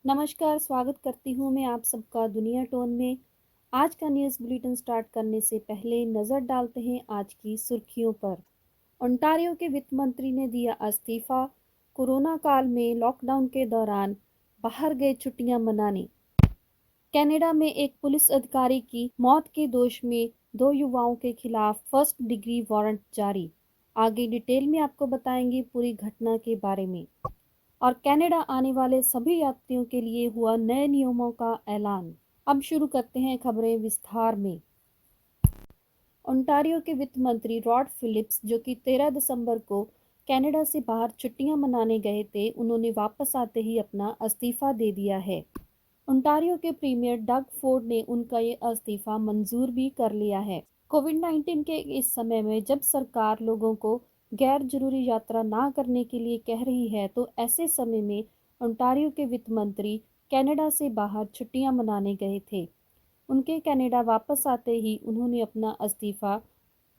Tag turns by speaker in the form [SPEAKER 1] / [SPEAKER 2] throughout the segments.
[SPEAKER 1] नमस्कार, स्वागत करती हूँ मैं आप सबका दुनिया टोन में। आज का न्यूज़ बुलेटिन स्टार्ट करने से पहले नज़र डालते हैं आज की सुर्खियों पर। ओंटारियो के वित्त मंत्री ने दिया इस्तीफा। कोरोना काल में लॉकडाउन के दौरान बाहर गए छुट्टियां मनाने। कनाडा में एक पुलिस अधिकारी की मौत के दोष में 2 युवाओं के खिलाफ फर्स्ट डिग्री वारंट जारी। आगे डिटेल में आपको बताएंगे पूरी घटना के बारे में। और कनाडा आने वाले सभी यात्रियों के लिए हुआ नए नियमों का ऐलान। अब शुरू करते हैं खबरें विस्तार में। ओंटारियो के वित्त मंत्री रॉड फिलिप्स, जो कि 13 दिसंबर को कनाडा से बाहर छुट्टियां मनाने गए थे, उन्होंने वापस आते ही अपना इस्तीफा दे दिया है। ओंटारियो के प्रीमियर डग फोर्ड ने उनका ये इस्तीफा मंजूर भी कर लिया है। कोविड-19 के इस समय में जब सरकार लोगों को गैर जरूरी यात्रा ना करने के लिए कह रही है, तो ऐसे समय में ओंटारियो के वित्त मंत्री कनाडा से बाहर छुट्टियां मनाने गए थे। उनके कनाडा वापस आते ही उन्होंने अपना इस्तीफा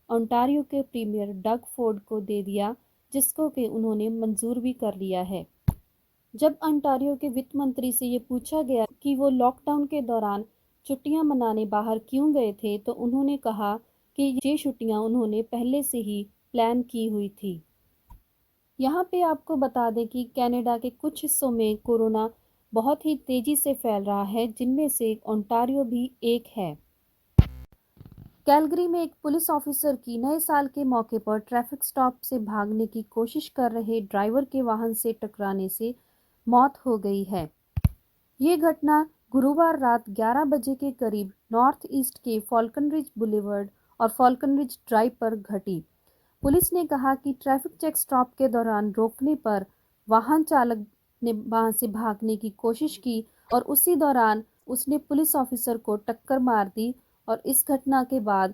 [SPEAKER 1] ओंटारियो के प्रीमियर डग फोर्ड को दे दिया, जिसको कि उन्होंने मंजूर भी कर लिया है। जब ओंटारियो के वित्त मंत्री से ये पूछा गया कि वो लॉकडाउन के दौरान छुट्टियां मनाने बाहर क्यों गए थे, तो उन्होंने कहा कि ये छुट्टियां उन्होंने पहले से ही प्लान की हुई थी। यहाँ पे आपको बता दें कि कनाडा के कुछ हिस्सों में कोरोना बहुत ही तेजी से फैल रहा है, जिनमें से ओंटारियो भी एक है। कैलगरी में एक पुलिस ऑफिसर की नए साल के मौके पर ट्रैफिक स्टॉप से भागने की कोशिश कर रहे ड्राइवर के वाहन से टकराने से मौत हो गई है। ये घटना गुरुवार रात 11 बजे के करीब नॉर्थ ईस्ट के फॉल्कनरिज बुलेवर्ड और फॉल्कनरिज ड्राइव पर घटी। पुलिस ने कहा कि ट्रैफिक चेक स्टॉप के दौरान रोकने पर वाहन चालक ने वहां से भागने की कोशिश की और उसी दौरान उसने पुलिस ऑफिसर को टक्कर मार दी और इस घटना के बाद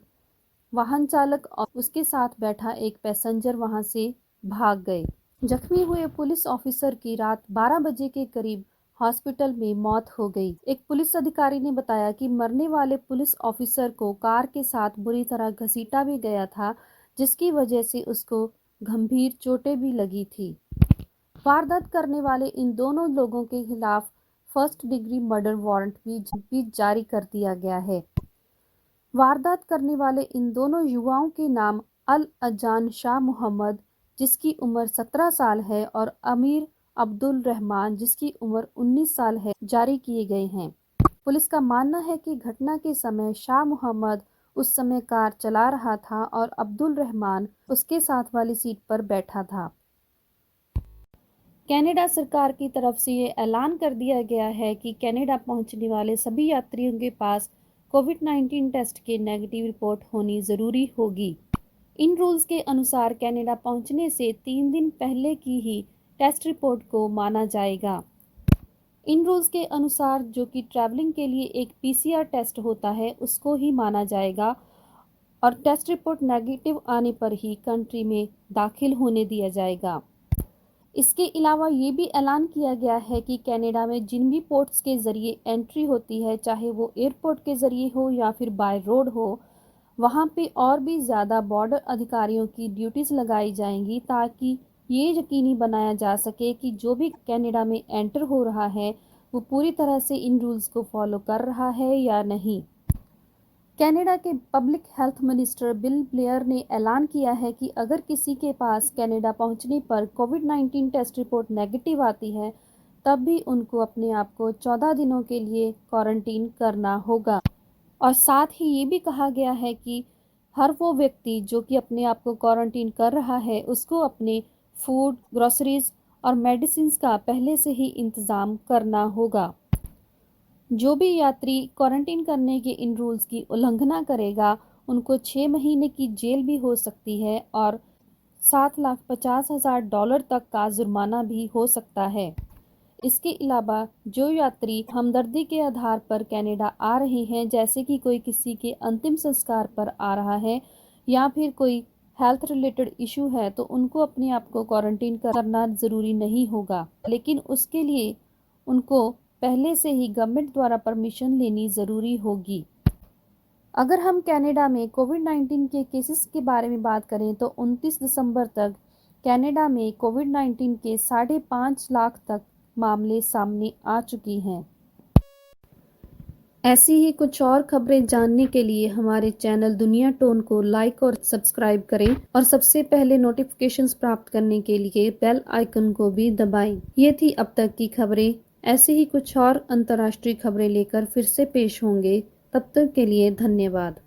[SPEAKER 1] वाहन चालक और उसके साथ बैठा एक पैसेंजर वहां से भाग गए। जख्मी हुए पुलिस ऑफिसर की रात 12 बजे के करीब हॉस्पिटल में मौत हो गई। एक पुलिस अधिकारी ने बताया कि मरने वाले पुलिस ऑफिसर को कार के साथ बुरी तरह घसीटा भी गया था, जिसकी वजह से उसको गंभीर चोटें भी लगी थी। वारदात करने वाले इन दोनों लोगों के खिलाफ फर्स्ट डिग्री मर्डर वारंट भी जारी कर दिया गया है। वारदात करने वाले इन दोनों युवाओं के नाम अल अजान शाह मोहम्मद, जिसकी उम्र 17 साल है, और अमीर अब्दुल रहमान, जिसकी उम्र 19 साल है, जारी किए गए हैं। पुलिस का मानना है कि घटना के समय शाह मोहम्मद उस समय कार चला रहा था और अब्दुल रहमान उसके साथ वाली सीट पर बैठा था। कनाडा सरकार की तरफ से ये ऐलान कर दिया गया है कि कनाडा पहुंचने वाले सभी यात्रियों के पास कोविड-19 टेस्ट के नेगेटिव रिपोर्ट होनी ज़रूरी होगी। इन रूल्स के अनुसार कनाडा पहुंचने से 3 दिन पहले की ही टेस्ट रिपोर्ट को माना जाएगा। इन रूल्स के अनुसार जो कि ट्रैवलिंग के लिए एक पीसीआर टेस्ट होता है, उसको ही माना जाएगा और टेस्ट रिपोर्ट नेगेटिव आने पर ही कंट्री में दाखिल होने दिया जाएगा। इसके अलावा ये भी ऐलान किया गया है कि कनाडा में जिन भी पोर्ट्स के ज़रिए एंट्री होती है, चाहे वो एयरपोर्ट के ज़रिए हो या फिर बाय रोड हो, वहाँ पे और भी ज़्यादा बॉर्डर अधिकारियों की ड्यूटीज़ लगाई जाएंगी, ताकि ये यकीनी बनाया जा सके कि जो भी कनाडा में एंटर हो रहा है वो पूरी तरह से इन रूल्स को फॉलो कर रहा है या नहीं। कनाडा के public health minister bill Blair ने ऐलान किया है कि अगर किसी के पास कनाडा पहुंचने पर कोविड-19 टेस्ट रिपोर्ट नेगेटिव आती है, तब भी उनको अपने आप को 14 दिनों के लिए क्वारंटीन करना होगा। और साथ ही ये भी कहा गया है कि हर वो व्यक्ति जो कि अपने आप को क्वारंटीन कर रहा है, उसको अपने फूड, ग्रोसरीज और मेडिसिन्स का पहले से ही इंतज़ाम करना होगा। जो भी यात्री क्वारंटीन करने के इन रूल्स की उल्लंघना करेगा, उनको 6 महीने की जेल भी हो सकती है और $7,50,000 तक का जुर्माना भी हो सकता है। इसके अलावा जो यात्री हमदर्दी के आधार पर कनाडा आ रहे हैं, जैसे कि कोई किसी के अंतिम संस्कार पर आ रहा है या फिर कोई हेल्थ रिलेटेड इशू है, तो उनको अपने आप को क्वारंटीन करना ज़रूरी नहीं होगा, लेकिन उसके लिए उनको पहले से ही गवर्नमेंट द्वारा परमिशन लेनी ज़रूरी होगी। अगर हम कनाडा में कोविड-19 के केसेस के बारे में बात करें, तो 29 दिसंबर तक कनाडा में कोविड-19 के 5.5 लाख तक मामले सामने आ चुकी हैं। ऐसी ही कुछ और खबरें जानने के लिए हमारे चैनल दुनिया टोन को लाइक और सब्सक्राइब करें और सबसे पहले नोटिफिकेशंस प्राप्त करने के लिए बेल आइकन को भी दबाएं। ये थी अब तक की खबरें। ऐसे ही कुछ और अंतर्राष्ट्रीय खबरें लेकर फिर से पेश होंगे। तब तक के लिए धन्यवाद।